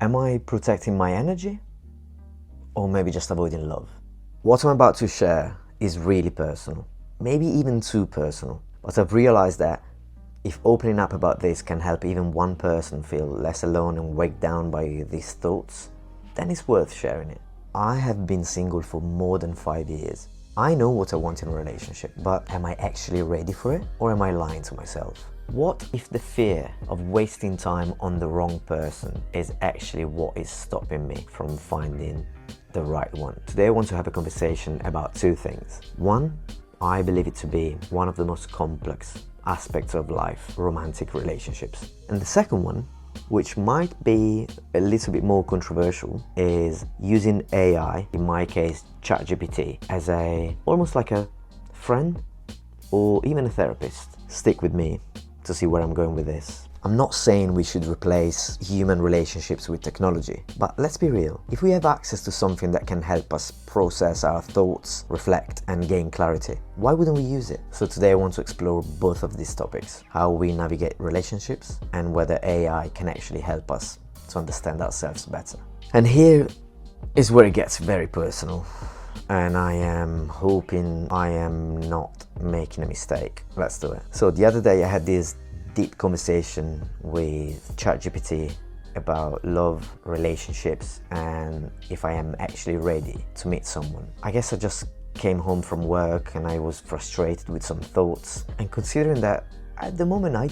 Am I protecting my energy? Or maybe just avoiding love? What I'm about to share is really personal, maybe even too personal, but I've realized that if opening up about this can help even one person feel less alone and weighed down by these thoughts, then it's worth sharing it. I have been single for more than 5 years. I know what I want in a relationship, but am I actually ready for it? Or am I lying to myself? What if the fear of wasting time on the wrong person is actually what is stopping me from finding the right one? Today I want to have a conversation about two things. One, I believe it to be one of the most complex aspects of life, romantic relationships. And the second one, which might be a little bit more controversial, is using AI, in my case ChatGPT, as almost like a friend or even a therapist. Stick with me to see where I'm going with this. I'm not saying we should replace human relationships with technology, but let's be real. If we have access to something that can help us process our thoughts, reflect, and gain clarity, why wouldn't we use it? So today I want to explore both of these topics: how we navigate relationships and whether AI can actually help us to understand ourselves better. And here is where it gets very personal, and I am hoping I am not making a mistake. Let's do it. So the other day I had this deep conversation with ChatGPT about love, relationships, and if I am actually ready to meet someone. I guess I just came home from work and I was frustrated with some thoughts, and considering that at the moment I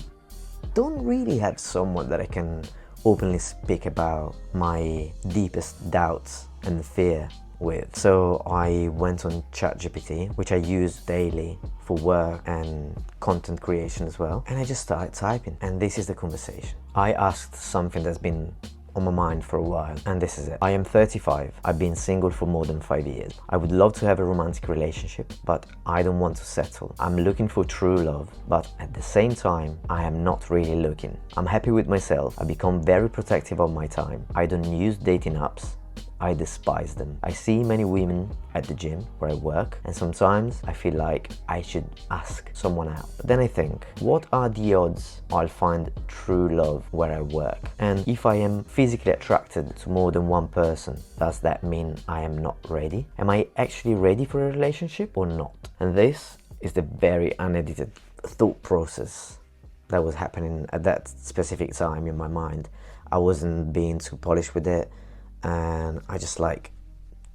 don't really have someone that I can openly speak about my deepest doubts and fear with. So I went on ChatGPT, which I use daily for work and content creation as well, and I just started typing, and this is the conversation. I asked something that's been on my mind for a while, and this is it. I am 35. I've been single for more than 5 years. I would love to have a romantic relationship, but I don't want to settle. I'm looking for true love, but at the same time, I am not really looking. I'm happy with myself. I become very protective of my time. I don't use dating apps. I despise them. I see many women at the gym where I work, and sometimes I feel like I should ask someone out. But then I think, what are the odds I'll find true love where I work? And if I am physically attracted to more than one person, does that mean I am not ready? Am I actually ready for a relationship or not? And this is the very unedited thought process that was happening at that specific time in my mind. I wasn't being too polished with it, and I just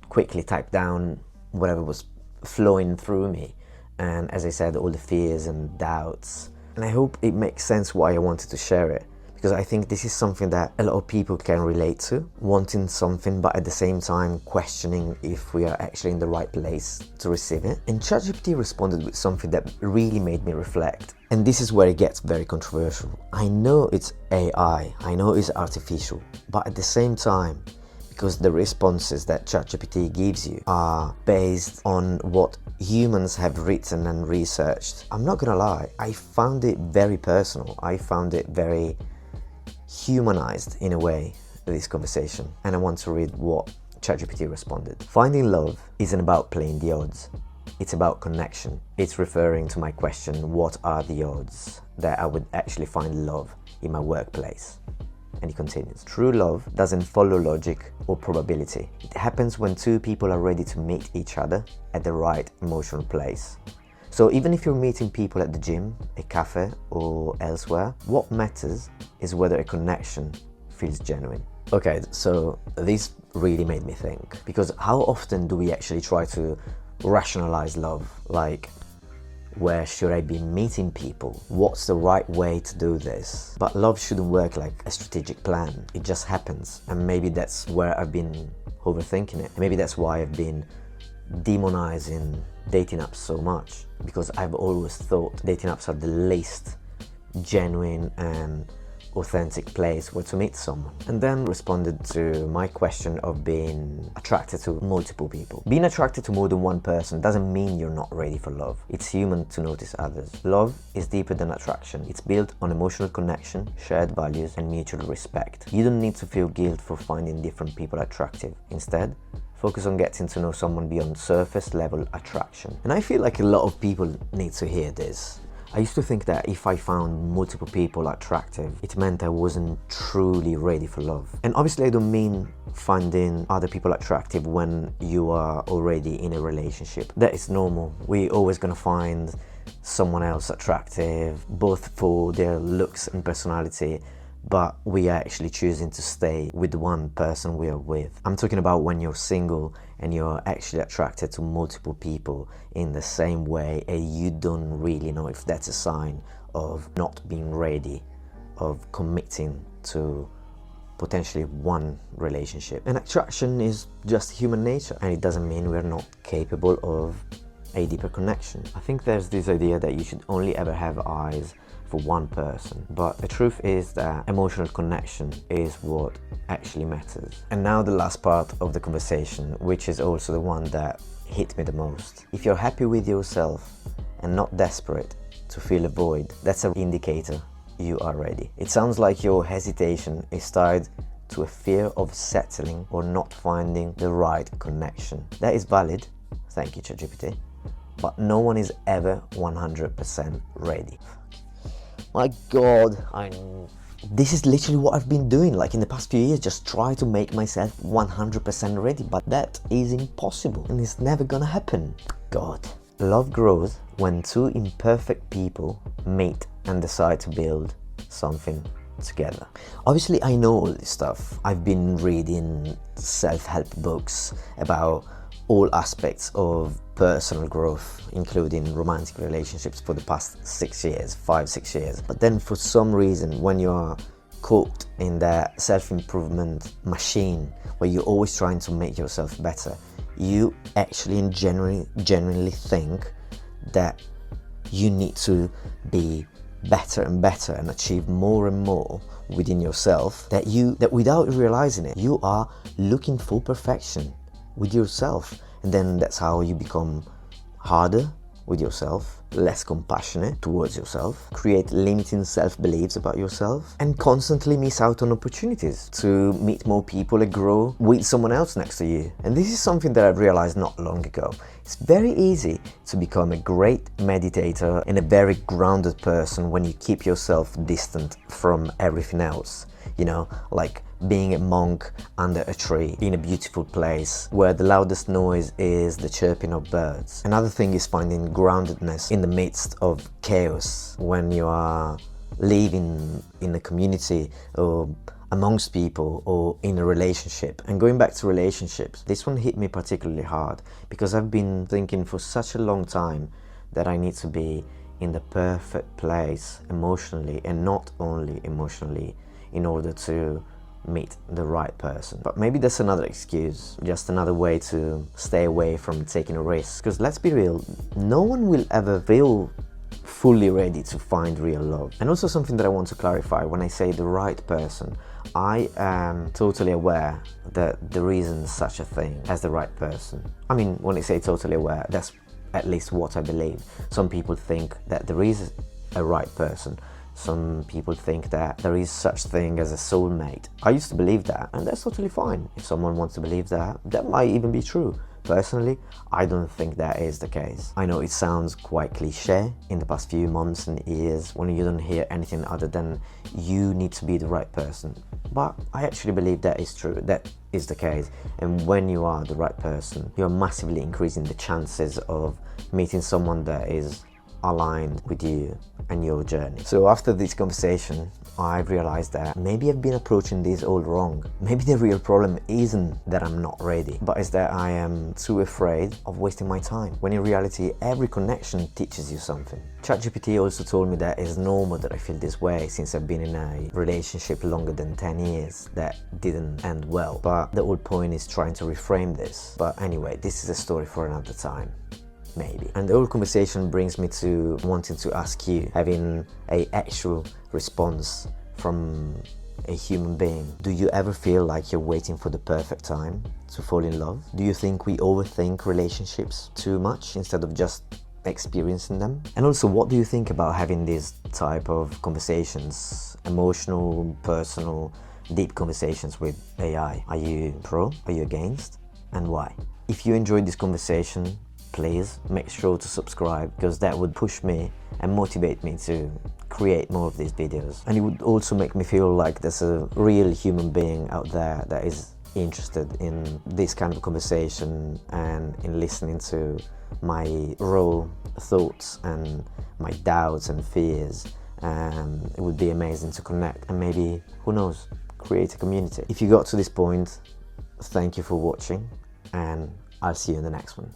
quickly typed down whatever was flowing through me, and as I said, all the fears and doubts. And I hope it makes sense why I wanted to share it, because I think this is something that a lot of people can relate to, wanting something but at the same time questioning if we are actually in the right place to receive it. And ChatGPT responded with something that really made me reflect. And this is where it gets very controversial. I know it's AI, I know it's artificial, but at the same time, because the responses that ChatGPT gives you are based on what humans have written and researched, I'm not gonna lie, I found it very personal. I found it very humanized in a way, this conversation. And I want to read what ChatGPT responded. Finding love isn't about playing the odds. It's about connection. It's referring to my question, what are the odds that I would actually find love in my workplace? And he continues, true love doesn't follow logic or probability. It happens when two people are ready to meet each other at the right emotional place. So even if you're meeting people at the gym, a cafe, or elsewhere, what matters is whether a connection feels genuine. Okay, so this really made me think, because how often do we actually try to rationalize love? Like, where should I be meeting people? What's the right way to do this? But love shouldn't work like a strategic plan. It just happens. And maybe that's where I've been overthinking it. Maybe that's why I've been demonizing dating apps so much, because I've always thought dating apps are the least genuine and authentic place where to meet someone. And then responded to my question of being attracted to multiple people. Being attracted to more than one person doesn't mean you're not ready for love. It's human to notice others. Love is deeper than attraction. It's built on emotional connection, shared values, and mutual respect. You don't need to feel guilt for finding different people attractive. Instead, focus on getting to know someone beyond surface level attraction. And I feel like a lot of people need to hear this. I used to think that if I found multiple people attractive, it meant I wasn't truly ready for love. And obviously I don't mean finding other people attractive when you are already in a relationship. That is normal. We're always gonna find someone else attractive, both for their looks and personality, but we are actually choosing to stay with the one person we are with. I'm talking about when you're single and you're actually attracted to multiple people in the same way, and you don't really know if that's a sign of not being ready, of committing to potentially one relationship. And attraction is just human nature, and it doesn't mean we're not capable of a deeper connection. I think there's this idea that you should only ever have eyes for one person, but the truth is that emotional connection is what actually matters. And now the last part of the conversation, which is also the one that hit me the most. If you're happy with yourself and not desperate to fill a void, that's an indicator you are ready. It sounds like your hesitation is tied to a fear of settling or not finding the right connection. That is valid, thank you ChatGPT, but no one is ever 100% ready. My God, this is literally what I've been doing like in the past few years, just try to make myself 100% ready, but that is impossible and it's never gonna happen. God. Love grows when two imperfect people meet and decide to build something together. Obviously I know all this stuff. I've been reading self-help books about all aspects of personal growth, including romantic relationships, for the past 5-6 years. But then for some reason, when you're caught in that self-improvement machine where you're always trying to make yourself better, you actually and genuinely think that you need to be better and better and achieve more and more within yourself, that without realizing it, you are looking for perfection with yourself. And then that's how you become harder with yourself, less compassionate towards yourself, create limiting self-beliefs about yourself, and constantly miss out on opportunities to meet more people and grow with someone else next to you. And this is something that I've realized not long ago. It's very easy to become a great meditator and a very grounded person when you keep yourself distant from everything else. You know, like being a monk under a tree in a beautiful place where the loudest noise is the chirping of birds. Another thing is finding groundedness in the midst of chaos when you are living in a community or amongst people or in a relationship. And going back to relationships, this one hit me particularly hard because I've been thinking for such a long time that I need to be in the perfect place emotionally, and not only emotionally, in order to meet the right person. But maybe that's another excuse, just another way to stay away from taking a risk. Because let's be real, no one will ever feel fully ready to find real love. And also something that I want to clarify, when I say the right person, I am totally aware that there isn't such a thing as the right person. I mean, when I say totally aware, that's at least what I believe. Some people think that there is a right person. Some people think that there is such thing as a soulmate. I used to believe that, and that's totally fine. If someone wants to believe that, that might even be true. Personally, I don't think that is the case. I know it sounds quite cliche in the past few months and years when you don't hear anything other than you need to be the right person. But I actually believe that is true, that is the case. And when you are the right person, you're massively increasing the chances of meeting someone that is aligned with you and your journey. So after this conversation, I've realized that maybe I've been approaching this all wrong. Maybe the real problem isn't that I'm not ready, but it's that I am too afraid of wasting my time, when in reality every connection teaches you something. ChatGPT also told me that it's normal that I feel this way since I've been in a relationship longer than 10 years that didn't end well. But the whole point is trying to reframe this. But anyway, this is a story for another time. Maybe. And the whole conversation brings me to wanting to ask you, having an actual response from a human being. Do you ever feel like you're waiting for the perfect time to fall in love? Do you think we overthink relationships too much instead of just experiencing them? And also, what do you think about having these type of conversations, emotional, personal, deep conversations with AI? Are you pro? Are you against? And why? If you enjoyed this conversation, please make sure to subscribe, because that would push me and motivate me to create more of these videos. And it would also make me feel like there's a real human being out there that is interested in this kind of conversation and in listening to my raw thoughts and my doubts and fears. It would be amazing to connect and maybe, who knows, create a community. If you got to this point, thank you for watching, and I'll see you in the next one.